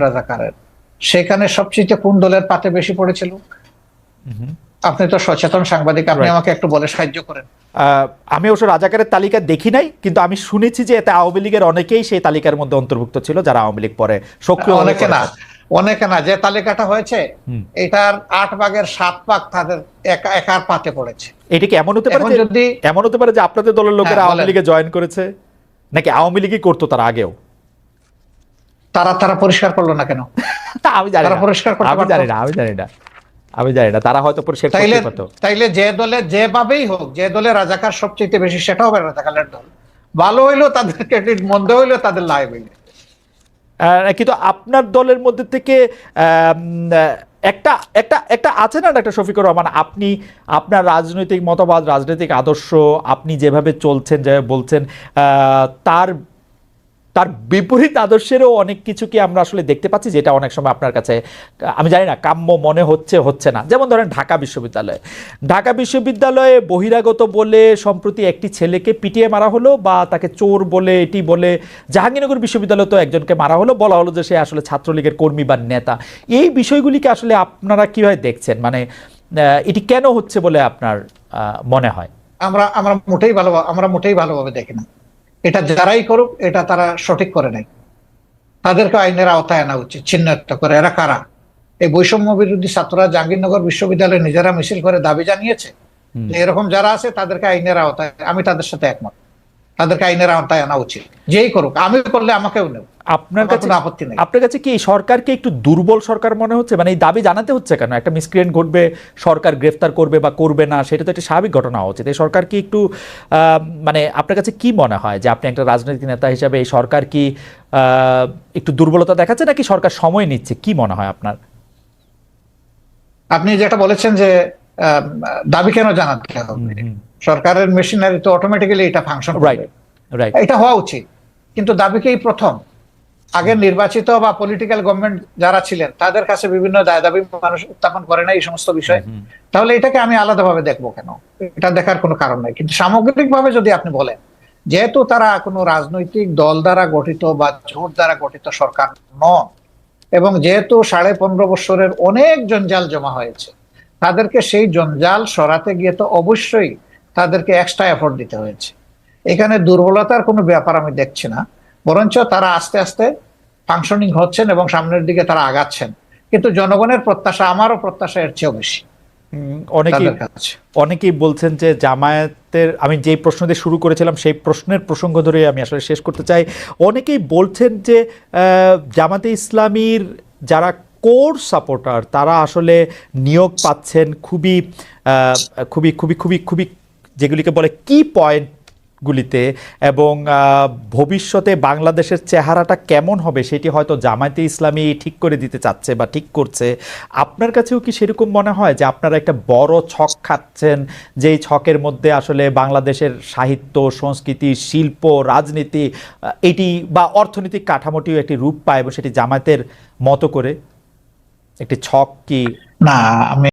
রাজাকারের, সেখানে সবচেয়ে কোন দলের পাতে বেশি পড়েছিল? আপনি তো সচেতন সাংবাদিক, আপনি আমাকে একটু বলে সাহায্য করেন। আমি অবশ্য রাজাকারের তালিকা দেখি নাই, কিন্তু আমি শুনেছি যে এতে আওয়ামী লীগের অনেকেই সেই তালিকার মধ্যে অন্তর্ভুক্ত ছিল, যারা আওয়ামী লীগ পরে সক্রিয়। অনেকে না, যে তালিকাটা হয়েছে এটার 8 ভাগের 7 ভাগ তাদের একার পাতে পড়েছে। এটা কি এমন হতে পারে যে আপনাদের দলের লোকেরা আওয়ামী লীগে জয়েন করেছে, নাকি আওয়ামী লীগই করতো তার আগেও? তারা পরিষ্কার করলো না কেন? আমি জানি না, তারা হয়তো পরিষ্কার করতে পারতো। তাইলে যে দলে যেভাবেই হোক, যে দলে রাজাকার সবচেয়ে বেশি, সেটা হবে রাজাকারের দল। ভালো হইলো তাদের ক্রেডিট, মন্দ হইলো তাদের লাইবিলিটি। কিন্তু আপনার দলের মধ্যে থেকে একটা একটা একটা আছে না একটা শফিকুর রহমান, আপনি আপনার রাজনৈতিক মতবাদ, রাজনৈতিক আদর্শ, আপনি যেভাবে চলছেন, যেভাবে বলছেন, তার তার বিপরীত আদর্শেরও অনেক কিছু কি আমরা আসলে দেখতে পাচ্ছি, যেটা অনেক সময় আপনার কাছে, আমি জানি না, কাম্য মনে হচ্ছে না। যেমন ধরেন ঢাকা বিশ্ববিদ্যালয়ে বহিরাগত বলে সম্প্রতি একটি ছেলেকে পিটিয়ে মারা হলো, বা তাকে চোর বলে, এটি বলে জাহাঙ্গীরনগর বিশ্ববিদ্যালয়ে তো একজনকে মারা হলো, বলা হলো যে সে আসলে ছাত্রলীগের কর্মী বা নেতা। এই বিষয়গুলিকে আসলে আপনারা কিভাবে দেখছেন? মানে এটি কেন হচ্ছে বলে আপনার মনে হয়? আমরা মোটেই ভালোভাবে দেখি না। এটা যারাই করুক, এটা তারা সঠিক করে নাই। তাদেরকে আইনের আওতায় আনা উচিত, চিহ্নিত করে এরা কারা। এই বৈষম্য বিরোধী ছাত্ররা জাহাঙ্গীরনগর বিশ্ববিদ্যালয়ে নিজেরা মিছিল করে দাবি জানিয়েছে যে এরকম যারা আছে তাদেরকে আইনের আওতায়, আমি তাদের সাথে একমত, তাদেরকে আইনের আওতায় আনা উচিত। যেই করুক, আমি করলে আমাকেও নেব, আপনার কাছে আপত্তি নেই। আপনার কাছে কি এই সরকারকে একটু দুর্বল সরকার মনে হচ্ছে? মানে এই দাবি জানাতে হচ্ছে কেন? একটা মিসক্রিয়েন্ট ঘটবে, সরকার গ্রেফতার করবে বা করবে না, সেটা তো একটা স্বাভাবিক ঘটনা হওয়া উচিত। এই সরকার কি একটু মানে আপনার কাছে কি মনে হয় যে আপনি একটা রাজনৈতিক নেতা হিসাবে এই সরকার কি একটু দুর্বলতা দেখাচ্ছে, নাকি সরকার সময় নিচ্ছে? কি মনে হয় আপনার? আপনি যেটা বলেছেন যে দাবি কেন জানাতে হবে, সরকারের মেশিনারি তো অটোমেটিক্যালি এটা ফাংশন করবে, এটা হওয়া উচিত। কিন্তু দাবিকেই প্রথম, আগে নির্বাচিত বা পলিটিক্যাল গভর্নমেন্ট যারা ছিলেন তাদের কাছে বিভিন্ন দাবি মানুষ উত্থাপন করে না এই সমস্ত বিষয়, তাহলে এটাকে আমি আলাদাভাবে দেখবো কেন? এটা দেখার কোনো কারণ নাই। কিন্তু সামগ্রিকভাবে যদি আপনি বলেন, যেহেতু তারা কোনো রাজনৈতিক দল দ্বারা গঠিত বা জোট দ্বারা গঠিত সরকার নন, এবং যেহেতু 15.5 বছরের অনেক জঞ্জাল জমা হয়েছে, তাদেরকে সেই জঞ্জাল সরাতে গিয়ে তো অবশ্যই তাদেরকে এক্সট্রা এফোর্ট দিতে হয়েছে। এখানে দুর্বলতার কোনো ব্যাপার আমি দেখছি না, বরঞ্চ তারা আস্তে আস্তে ফাংশনিং হচ্ছেন এবং সামনের দিকে তারা আগাচ্ছেন। কিন্তু জনগণের প্রত্যাশা, আমারও প্রত্যাশা এর চেয়েও বেশি। অনেকেই বলছেন যে জামায়াতের, আমি যে প্রশ্ন দিয়ে শুরু করেছিলাম সেই প্রশ্নের প্রসঙ্গ ধরে আমি আসলে শেষ করতে চাই। অনেকেই বলছেন যে জামাতে ইসলামীর যারা কোর সাপোর্টার, তারা আসলে নিয়োগ পাচ্ছেন খুবই খুবই খুবই খুবই খুবই যেগুলিকে বলে কি পয়েন্টগুলিতে, এবং ভবিষ্যতে বাংলাদেশের চেহারাটা কেমন হবে সেটি হয়তো জামায়াতে ইসলামী ঠিক করে দিতে চাচ্ছে বা ঠিক করছে। আপনার কাছেও কি সেরকম মনে হয় যে আপনারা একটা বড় ছক খাচ্ছেন, যেই ছকের মধ্যে আসলে বাংলাদেশের সাহিত্য, সংস্কৃতি, শিল্প, রাজনীতি এটি বা অর্থনৈতিক কাঠামোটিও একটি রূপ পায়, এবং সেটি জামায়াতের মতো করে একটি ছক কি? না, আমি